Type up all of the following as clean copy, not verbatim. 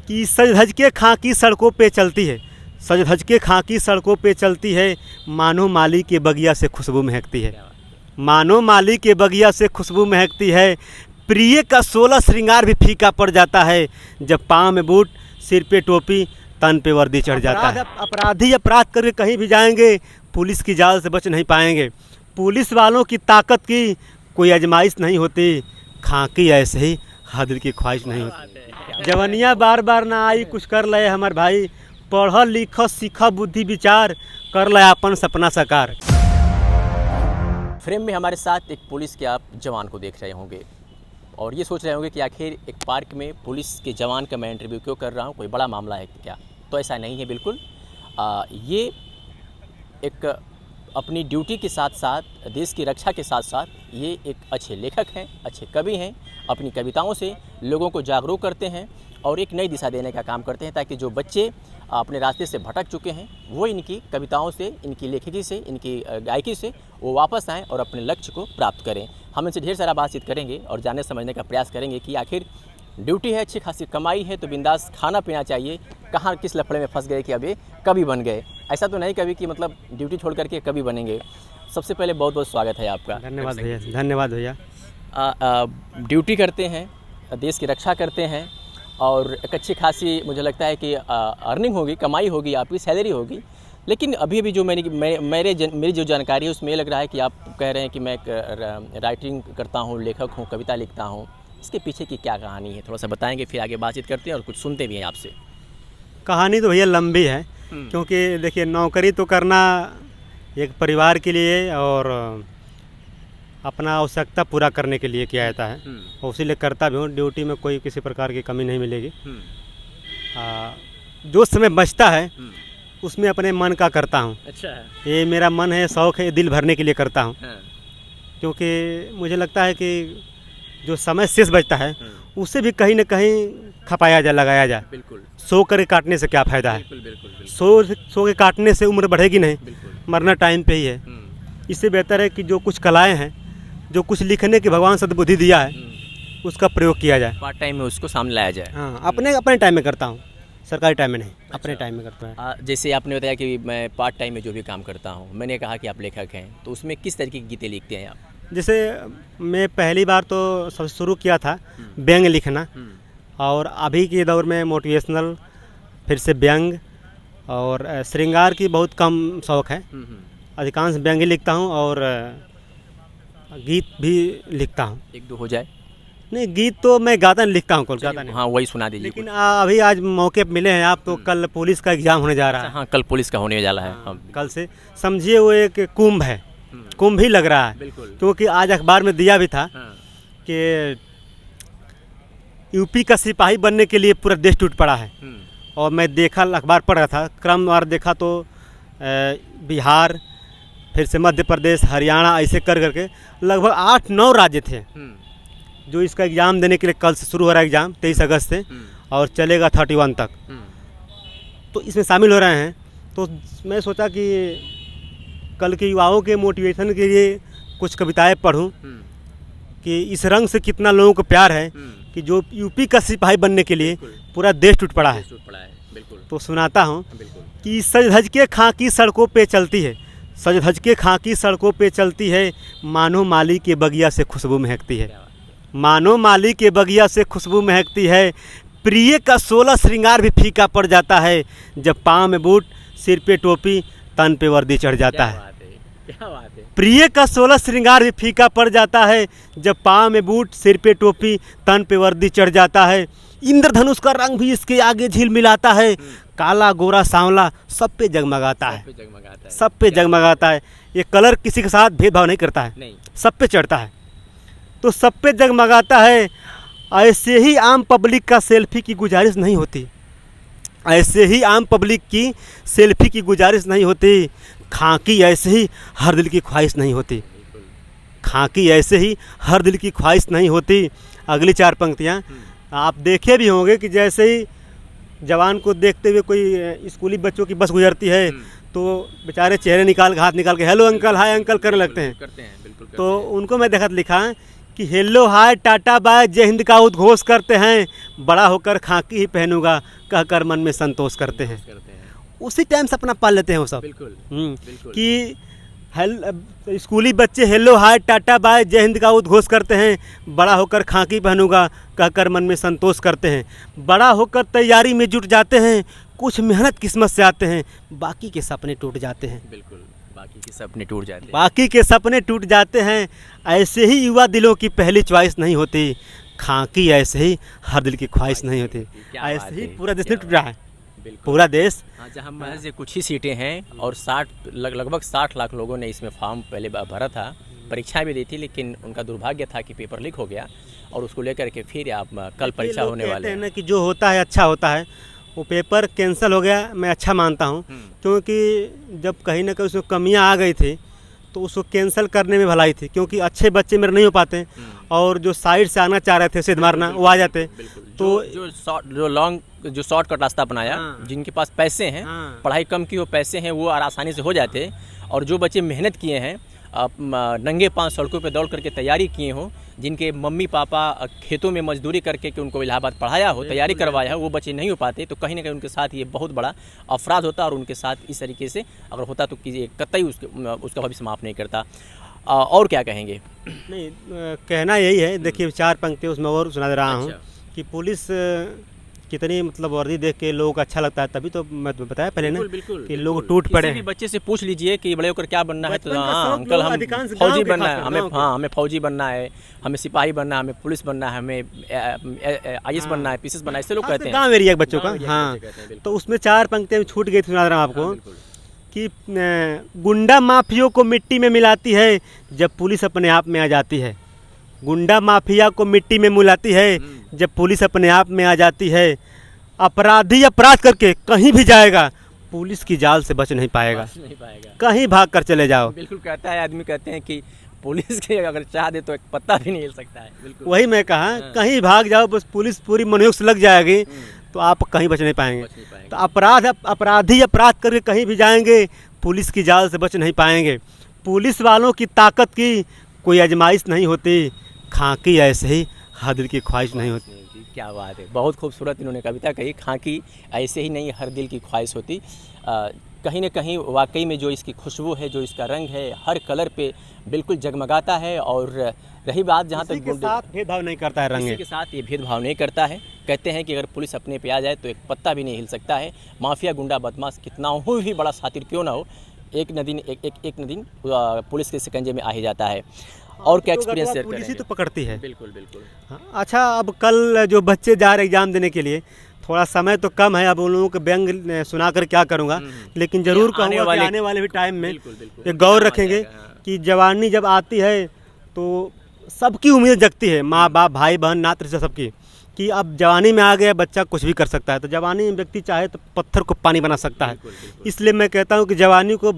कि सज धज के खाकी सड़कों पे चलती है, सज धज के खाकी सड़कों पे चलती है, मानो माली के बगिया से खुशबू महकती है, मानो माली के बगिया से खुशबू महकती है। प्रिय का 16 श्रृंगार भी फीका पड़ जाता है, जब पाँव में बूट सिर पे टोपी तन पे वर्दी चढ़ जाता है। अपराधी अपराध करके कहीं भी जाएंगे, पुलिस की जाल से बच नहीं पाएंगे। पुलिस वालों की ताकत की कोई आजमाइश नहीं होती, खाकी ऐसे ही हर दिल की ख्वाहिश नहीं होती। जवनिया बार बार ना आई, कुछ कर ले हमार भाई, पढ़ लिख सीख बुद्धि विचार, कर ले अपन सपना साकार। फ्रेम में हमारे साथ एक पुलिस के आप जवान को देख रहे होंगे और ये सोच रहे होंगे कि आखिर एक पार्क में पुलिस के जवान का मैं इंटरव्यू क्यों कर रहा हूँ, कोई बड़ा मामला है क्या? तो ऐसा नहीं है बिल्कुल। ये एक अपनी ड्यूटी के साथ साथ, देश की रक्षा के साथ साथ ये एक अच्छे लेखक हैं, अच्छे कवि हैं। अपनी कविताओं से लोगों को जागरूक करते हैं और एक नई दिशा देने का काम करते हैं, ताकि जो बच्चे अपने रास्ते से भटक चुके हैं वो इनकी कविताओं से, इनकी लेखकी से, इनकी गायकी से वो वापस आएँ और अपने लक्ष्य को प्राप्त करें। हम इनसे ढेर सारा बातचीत करेंगे और जानने समझने का प्रयास करेंगे कि आखिर ड्यूटी है, अच्छी खासी कमाई है तो बिंदास खाना पीना चाहिए, कहाँ किस लफड़े में फंस गए कि अब ये कवि बन गए। ऐसा तो नहीं कवि कि मतलब ड्यूटी छोड़ करके कवि बनेंगे। सबसे पहले बहुत बहुत स्वागत है आपका। धन्यवाद भैया, धन्यवाद भैया। ड्यूटी करते हैं, देश की रक्षा करते हैं और एक अच्छी खासी मुझे लगता है कि अर्निंग होगी, कमाई होगी, आपकी सैलरी होगी। लेकिन अभी अभी जो मेरी जो जानकारी है उसमें ये लग रहा है कि आप कह रहे हैं कि मैं एक राइटिंग करता हूँ, लेखक हूँ, कविता लिखता हूँ। इसके पीछे की क्या कहानी है, थोड़ा सा बताएंगे, फिर आगे बातचीत करते हैं और कुछ सुनते भी हैं आपसे। कहानी तो भैया लंबी है, क्योंकि देखिए नौकरी तो करना एक परिवार के लिए और अपना आवश्यकता पूरा करने के लिए किया जाता है, और इसीलिए करता भी हूँ। ड्यूटी में कोई किसी प्रकार की कमी नहीं मिलेगी। जो समय बचता है उसमें अपने मन का करता हूँ। अच्छा है, ये मेरा मन है, शौक़ है, दिल भरने के लिए करता हूँ। क्योंकि मुझे लगता है कि जो समय शेष बचता है उससे भी कहीं ना कहीं खपाया जाए, लगाया जाए। बिल्कुल। सो करके काटने से क्या फ़ायदा है? बिल्कुल। सो के काटने से उम्र बढ़ेगी नहीं, मरना टाइम पे ही है। इससे बेहतर है कि जो कुछ कलाएं हैं, जो कुछ लिखने की भगवान सद्बुद्धि दिया है, उसका प्रयोग किया जाए। पार्ट टाइम में उसको सामने लाया जाए। हाँ, अपने टाइम में करता हूँ, सरकारी टाइम में नहीं। अच्छा। अपने टाइम में करता है। जैसे आपने बताया कि मैं पार्ट टाइम में जो भी काम करता हूँ, मैंने कहा कि आप लेखक हैं, तो उसमें किस तरीके की गीतें लिखते हैं आप? जैसे मैं पहली बार तो सब शुरू किया था व्यंग लिखना, और अभी के दौर में मोटिवेशनल, फिर से व्यंग और श्रृंगार की बहुत कम शौक़ है। अधिकांश व्यंग ही लिखता हूँ और गीत भी लिखता हूँ। एक दो हो जाए? नहीं, गीत तो मैं गाता नहीं, लिखता हूँ, कोई गाता नहीं। हाँ, वही सुना दीजिए। लेकिन अभी आज मौके मिले हैं आप, तो कल पुलिस का एग्ज़ाम होने जा रहा है। हाँ, कल पुलिस का होने वाला है। हाँ, कल से समझिए वो एक कुंभ है, कुंभ ही लग रहा है। क्योंकि आज अखबार में दिया भी था कि यूपी का सिपाही बनने के लिए पूरा देश टूट पड़ा है। और मैं देखा, अखबार पढ़ रहा था, क्रमवार देखा तो बिहार, फिर से मध्य प्रदेश, हरियाणा, ऐसे कर करके लगभग 8-9 राज्य थे जो इसका एग्ज़ाम देने के लिए कल से शुरू हो रहा है एग्ज़ाम, 23 अगस्त से, और चलेगा 31 तक। तो इसमें शामिल हो रहे हैं। तो मैं सोचा कि कल के युवाओं के मोटिवेशन के लिए कुछ कविताएं पढ़ूं कि इस रंग से कितना लोगों को प्यार है कि जो यूपी का सिपाही बनने के लिए पूरा देश टूट पड़ा है। तो सुनाता हूं कि सज धज के खाकी सड़कों पे चलती है, सज धज के खाकी सड़कों पे चलती है, मानो माली के बगिया से खुशबू महकती है, मानो माली के बगिया से खुशबू महकती है। प्रिय का 16 श्रृंगार भी फीका पड़ जाता है, जब पाँव में बूट सिर पे टोपी तन पे वर्दी चढ़ जाता है। क्या बात है। प्रिय का 16 श्रृंगार भी फीका पड़ जाता है, जब पाँव में बूट सिर पे टोपी तन पे वर्दी चढ़ जाता है। इंद्रधनुष का रंग भी इसके आगे झील मिलाता है, काला गोरा सांवला सब पे जगमगाता है, सब पे जगमगाता है। ये कलर किसी के साथ भेदभाव नहीं करता है, सब पे चढ़ता है, तो सब पे जगमगाता है। ऐसे ही आम पब्लिक का सेल्फी की गुजारिश नहीं होती, ऐसे ही आम पब्लिक की सेल्फी की गुजारिश नहीं होती। खाकी ऐसे ही हर दिल की ख्वाहिश नहीं होती, खाकी ऐसे ही हर दिल की ख्वाहिश नहीं होती। अगली 4 पंक्तियाँ आप देखे भी होंगे कि जैसे ही जवान को देखते हुए कोई स्कूली बच्चों की बस गुजरती है तो बेचारे चेहरे निकाल के, हाथ निकाल के हेलो अंकल, हाय अंकल करने लगते हैं। तो उनको मैं देखा लिखा कि हेलो हाय टाटा बाय जय हिंद का उद्घोष करते हैं, बड़ा होकर खाकी ही पहनूंगा कहकर मन में संतोष करते हैं। उसी टाइम से अपना पाल लेते हैं वो सब। बिल्कुल कि स्कूली बच्चे हेलो हाय टाटा बाय जय हिंद का उद्घोष करते हैं, बड़ा होकर खाकी पहनूंगा कहकर मन में संतोष करते हैं। बड़ा होकर तैयारी में जुट जाते हैं, कुछ मेहनत किस्मत से आते हैं, बाकी के सपने टूट जाते हैं। बिल्कुल, बाकी के सपने टूट जाते हैं। बाकी के सपने टूट जाते हैं। ऐसे ही युवा दिलों की पहली च्वाइस नहीं होती, खाकी ऐसे ही हर दिल की ख्वाहिश नहीं होती। ऐसे ही पूरा देश नहीं टूट रहा है, पूरा देश। जहाँ महज कुछ ही सीटें हैं और लगभग 60 लाख लोगों ने इसमें फॉर्म पहले भरा था, परीक्षाएं भी दी थी, लेकिन उनका दुर्भाग्य था कि पेपर लीक हो गया और उसको लेकर के फिर आप कल परीक्षा होने वाले हैं। ना कि जो होता है अच्छा होता है, वो पेपर कैंसिल हो गया मैं अच्छा मानता हूँ, क्योंकि जब कहीं ना कहीं उसमें कमियाँ आ गई थी तो उसको कैंसिल करने में भलाई थी, क्योंकि अच्छे बच्चे मेरे नहीं हो पाते और जो साइड से आना चाह रहे थे सिद्ध मारना वो आ जाते। तो जो शॉर्टकट रास्ता अपनाया, जिनके पास पैसे हैं, पढ़ाई कम की हो, पैसे हैं, वो आसानी से हो जाते। और जो बच्चे मेहनत किए हैं, नंगे पांव सड़कों पे दौड़ करके तैयारी किए हो, जिनके मम्मी पापा खेतों में मजदूरी करके कि उनको इलाहाबाद पढ़ाया हो, तैयारी करवाया हो, वो बच्चे नहीं हो पाते, तो कहीं ना कहीं उनके साथ ये बहुत बड़ा अपराध होता और उनके साथ इस तरीके से अगर होता तो कतई उसका भविष्य माफ़ नहीं करता। और क्या कहेंगे? नहीं, कहना यही है, देखिए 4 पंक्ति उसमें और सुना दे रहा हूँ कि पुलिस कितनी मतलब वर्दी देख के लोगों को अच्छा लगता है, तभी तो मैं बताया पहले ना कि लोग टूट पड़े। किसी भी बच्चे से पूछ लीजिए कि बड़े होकर क्या बनना है, तो हाँ अंकल हम फौजी बनना है, हमें फौजी बनना है, हमें सिपाही बनना है, हमें पुलिस बनना है, हमें IAS बनना है, PCS बनना है, ऐसे लोग कहते हैं। गाँव एरिया के बच्चों का। हाँ, तो उसमें 4 पंक्तियाँ छूट गई, सुना रहा हूँ आपको कि गुंडा माफियों को मिट्टी में मिलाती है जब पुलिस अपने आप में आ जाती है। गुंडा माफिया को मिट्टी में मिलाती है जब पुलिस अपने आप में आ जाती है। अपराधी अपराध करके कहीं भी जाएगा, पुलिस की जाल से बच नहीं पाएगा। कहीं भाग कर चले जाओ। बिल्कुल, कहता है आदमी, कहते हैं कि पुलिस के अगर चाह दे तो एक पत्ता भी नहीं हिल सकता है। बिल्कुल, वही मैं कहा, कहीं भाग जाओ, बस पुलिस पूरी मनोयोग से लग जाएगी तो आप कहीं बच नहीं पाएंगे। तो अपराधी अपराध करके कहीं भी जाएंगे, पुलिस की जाल से बच नहीं पाएंगे। पुलिस वालों की ताकत की कोई आजमाइश नहीं होती, खाकी ऐसे ही हर दिल की ख्वाहिश नहीं होती। क्या बात है, बहुत खूबसूरत इन्होंने कविता कही। खाकी ऐसे ही नहीं हर दिल की ख्वाहिश होती। कहीं ना कहीं वाकई में जो इसकी खुशबू है, जो इसका रंग है, हर कलर पे बिल्कुल जगमगाता है। और रही बात जहाँ तक भेदभाव नहीं करता है, रंग के साथ ये भेदभाव नहीं करता है। कहते हैं कि अगर पुलिस अपने पे आ जाए तो एक पत्ता भी नहीं हिल सकता है। माफिया गुंडा बदमाश कितना हो भी बड़ा सातिर क्यों ना हो, एक न दिन पुलिस के शिकंजे में आ ही जाता है। और क्या एक्सपीरियंस शेयर करेंगे? पुलिस ही तो पकड़ती है। बिल्कुल बिल्कुल। हाँ, अच्छा, अब कल जो बच्चे जा रहे एग्जाम देने के लिए, थोड़ा समय तो कम है, अब उन लोगों को व्यंग सुनाकर क्या करूँगा, लेकिन ज़रूर कहूँगा कि आने वाले भी टाइम में ये गौर रखेंगे कि जवानी जब आती है तो सबकी उम्मीद जगती है, माँ बाप भाई बहन नात रिश्ता सबकी, कि अब जवानी में आ गया बच्चा कुछ भी कर सकता है। तो जवानी में व्यक्ति चाहे तो पत्थर को पानी बना सकता है। इसलिए मैं कहता हूँ कि जवानी को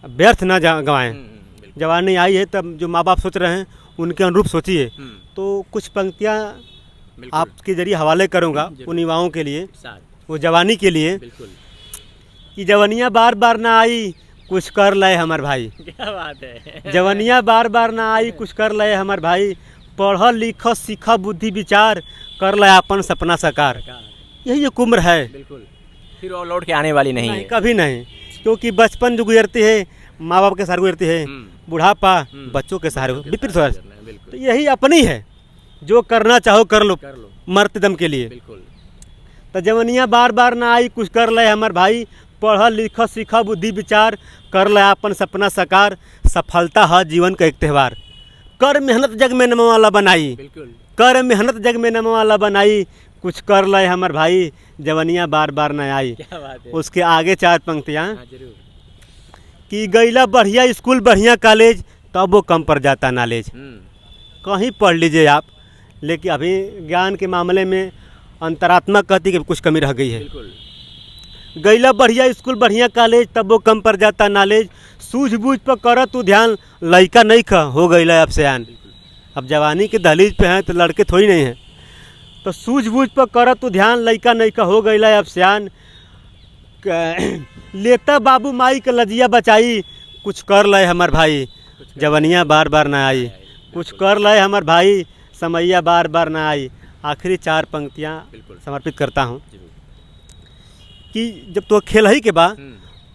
व्यर्थ ना गंवाएं। जवानी आई है तब जो माँ बाप सोच रहे हैं उनके अनुरूप सोचिए। तो कुछ पंक्तियाँ आपके जरिए हवाले करूँगा उन युवाओं के लिए, वो जवानी के लिए, कि जवानियाँ बार बार ना आई कुछ कर ले हमार भाई। क्या बात है। जवानियाँ बार बार ना आई कुछ कर ले हमार भाई, पढ़ लिख सीख बुद्धि विचार कर ले अपन सपना साकार। यही एक उम्र है, बिल्कुल फिर वो लौट के आने वाली नहीं है, कभी नहीं। क्योंकि बचपन जो गुजरती है माँ बाप के सहारे गुजरती है, बुढ़ापा बच्चों के सहारे विपरीत हो। तो यही अपनी है, जो करना चाहो कर लो मरते दम के लिए। तो जवानियाँ बार बार ना आई कुछ कर ले हमार भाई, पढ़ लिख सीख बुद्धि विचार कर ले अपन सपना साकार। सफलता है जीवन का एक त्यौहार, कर मेहनत जग में नमो वाला बनाई, कर मेहनत जग में नमो वाला बनाई, कुछ कर ले हमार भाई जवानियाँ बार बार ना आई। उसके आगे 4 पंक्तियाँ कि गईला बढ़िया स्कूल बढ़िया कॉलेज तब वो कम पड़ जाता नॉलेज। कहीं पढ़ लीजिए आप, लेकिन अभी ज्ञान के मामले में अंतरात्मा कहती कि कुछ कमी रह गई है। गईला बढ़िया स्कूल बढ़िया कॉलेज तब वो कम पड़ जाता नॉलेज, सूझबूझ पर कर तू ध्यान, लड़का नहीं खा हो गईला अब सयान। अब जवानी के दहलीज पे हैं तो लड़के थोड़ी नहीं हैं, तो सूझबूझ पर कर तू ध्यान, लड़का नहीं खा हो गईला अब सयान। लेता बाबू माई के लजिया बचाई, कुछ कर ले हमार भाई जवानियाँ बार बार ना आई, कुछ कर ले हमार भाई, समैया बार बार ना आई। आखिरी 4 पंक्तियाँ बिल्कुल। समर्पित करता हूँ जी, कि जब तो खेल ही के बाद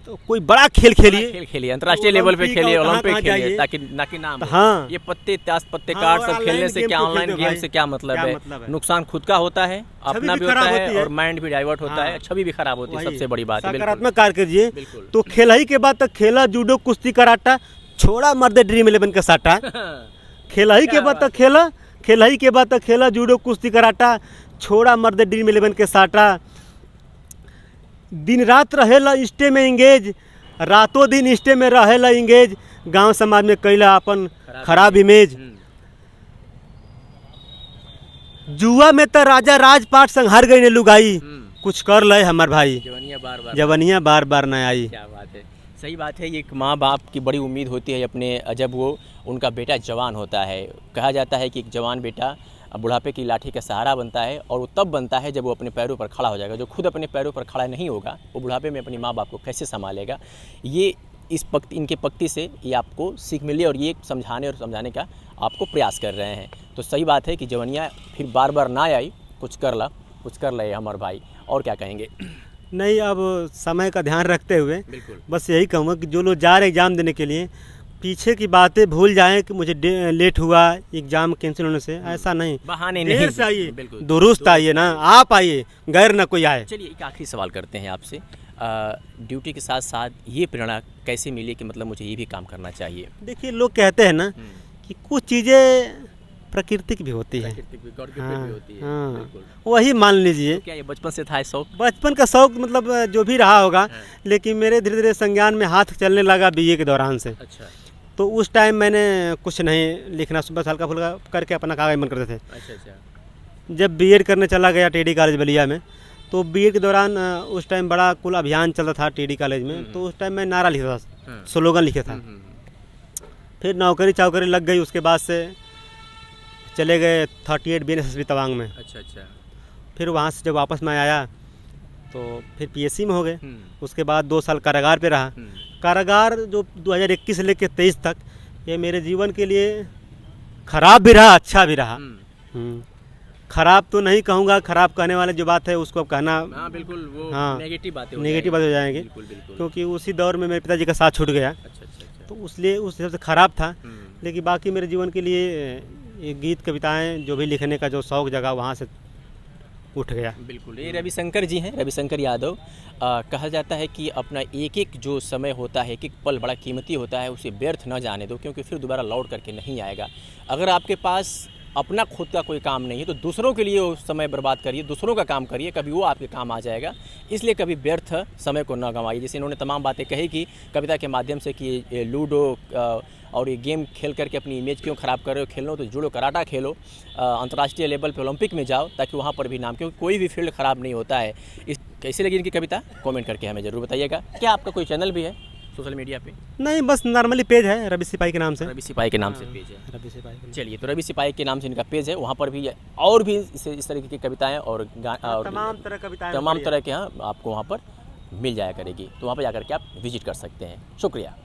तो कोई बड़ा खेल खेलिए, खेल खेलिए, अंतर्राष्ट्रीय लेवल पे ओलंपिक खेलिए, और ओलंपिक कहाँ खेलिए, जाइए। ताकि ना कि नाम हो। हाँ। ये पत्ते ताश पत्ते हाँ, कार्ड और सब खेलने ऑनलाइन से गेम क्या, क्यों ऑनलाइन खेलते हो गेम भाई? से क्या मतलब क्या है? मतलब है? नुकसान खुद का होता है, अपना भी भी होता खराब है होती है। और माइंड भी डाइवर्ट होता है, हाँ। छवि भी खराब होती है, वही, सबसे बड़ी बात है। बिल्कुल सकारात्मक कार्य कीजिए। बिल्कुल। तो खेल ही के बाद तक खेला जूडो, कुश्ती, कराटा, छोड़ा मर्द ड्रीम 11 का साटा। खेल ही के बाद तक खेला, खेल ही के बाद तक खेला जूडो, कुश्ती, कराटा, छोड़ा मर्द ड्रीम 11 के साटा। दिन रात रहेला इंस्टे में इंगेज, रातों दिन इंस्टे में रहेला इंगेज, गांव समाज में कैला अपन खराब इमेज। जुआ में तो राजा राजपाट संग हार गई ने लुगाई, कुछ कर ले हमार भाई, जवनिया बार बार न आई। क्या बात है, सही बात है। ये एक माँ बाप की बड़ी उम्मीद होती है अपने, जब वो उनका बेटा जवान होता है। कहा जाता है कि एक जवान बेटा बुढ़ापे की लाठी का सहारा बनता है, और वो तब बनता है जब वो अपने पैरों पर खड़ा हो जाएगा। जो खुद अपने पैरों पर खड़ा नहीं होगा, वो बुढ़ापे में अपनी माँ बाप को कैसे संभालेगा। ये इनके पंक्ति से ये आपको सीख मिली, और ये समझाने और समझाने का आपको प्रयास कर रहे हैं। तो सही बात है कि जवनिया फिर बार बार ना आई, कुछ कर ले हमारे भाई। और क्या कहेंगे? नहीं, अब समय का ध्यान रखते हुए बिल्कुल। बस यही कहूँगा कि जो लोग जा रहे एग्ज़ाम देने के लिए, पीछे की बातें भूल जाएं कि मुझे लेट हुआ एग्ज़ाम कैंसिल होने से, ऐसा नहीं। बहाने देर नहीं, से आइए, बिल्कुल दुरुस्त आइए ना, आप आइए, गैर ना कोई आए। चलिए एक आखिरी सवाल करते हैं आपसे। ड्यूटी के साथ साथ ये प्रेरणा कैसे मिली कि मतलब मुझे ये भी काम करना चाहिए? देखिए, लोग कहते हैं ना कि कुछ चीज़ें प्राकृतिक भी होती है। हाँ, वही मान लीजिए। क्या ये बचपन से था शौक? बचपन का शौक मतलब जो भी रहा होगा, लेकिन मेरे धीरे धीरे संज्ञान में हाथ चलने लगा बीए के दौरान से। अच्छा तो उस टाइम मैंने कुछ नहीं लिखना, सुबह हल्का फुल्का करके अपना कागज मन करते थे। अच्छा। जब बीएड करने चला गया टीडी कॉलेज बलिया में, तो बीएड के दौरान उस टाइम बड़ा कुल अभियान चल रहा था टीडी कॉलेज में। तो उस टाइम मैं नारा लिखा था, स्लोगन लिखा था। फिर नौकरी चावकरी लग गई, उसके बाद से चले गए 38 BNSSB तवांग में। अच्छा। फिर वहाँ से जब वापस मैं आया तो फिर पीएससी में हो गए। उसके बाद 2 साल कारागार पे रहा। कारागार जो 2021 से लेकर 23 तक, ये मेरे जीवन के लिए खराब भी रहा, अच्छा भी रहा। खराब तो नहीं कहूँगा, खराब कहने वाले जो बात है उसको अब कहना, बिल्कुल वो हाँ, नेगेटिव बात हो जाएंगी। क्योंकि उसी दौर में मेरे पिताजी का साथ छूट गया। तो इसलिए उस हिसाब से ख़राब था। लेकिन बाकी मेरे जीवन के लिए ये गीत कविताएं जो भी लिखने का जो शौक़ जगा, वहाँ से उठ गया। बिल्कुल। ये रविशंकर जी हैं, रविशंकर यादव। कहा जाता है कि अपना एक एक जो समय होता है, एक एक पल बड़ा कीमती होता है, उसे व्यर्थ न जाने दो, क्योंकि फिर दोबारा लौट करके नहीं आएगा। अगर आपके पास अपना खुद का कोई काम नहीं है तो दूसरों के लिए वो समय बर्बाद करिए, दूसरों का काम करिए, कभी वो आपके काम आ जाएगा। इसलिए कभी व्यर्थ समय को न गंवाइए। जैसे इन्होंने तमाम बातें कही कि कविता के माध्यम से कि ये लूडो और ये गेम खेल करके अपनी इमेज क्यों ख़राब कर रहे हो, खेलो तो जूडो कराटा खेलो, अंतर्राष्ट्रीय लेवल पे ओलंपिक में जाओ, ताकि वहाँ पर भी नाम, क्योंकि कोई भी फील्ड ख़राब नहीं होता है। इस कैसी लगी इनकी कविता, कमेंट करके हमें ज़रूर बताइएगा। क्या आपका कोई चैनल भी है सोशल मीडिया पे? नहीं, बस नॉर्मली पेज है रवि सिपाही के नाम से। रवि सिपाही के नाम से पेज है। रवि सिपाही। चलिए, तो रवि सिपाही के नाम से इनका पेज है, वहाँ पर भी और भी इस तरीके की कविताएँ और तमाम तरह कविताएं, तमाम तरह के आपको वहाँ पर मिल जाया करेगी। तो वहाँ पर जाकर के आप विजिट कर सकते हैं। शुक्रिया।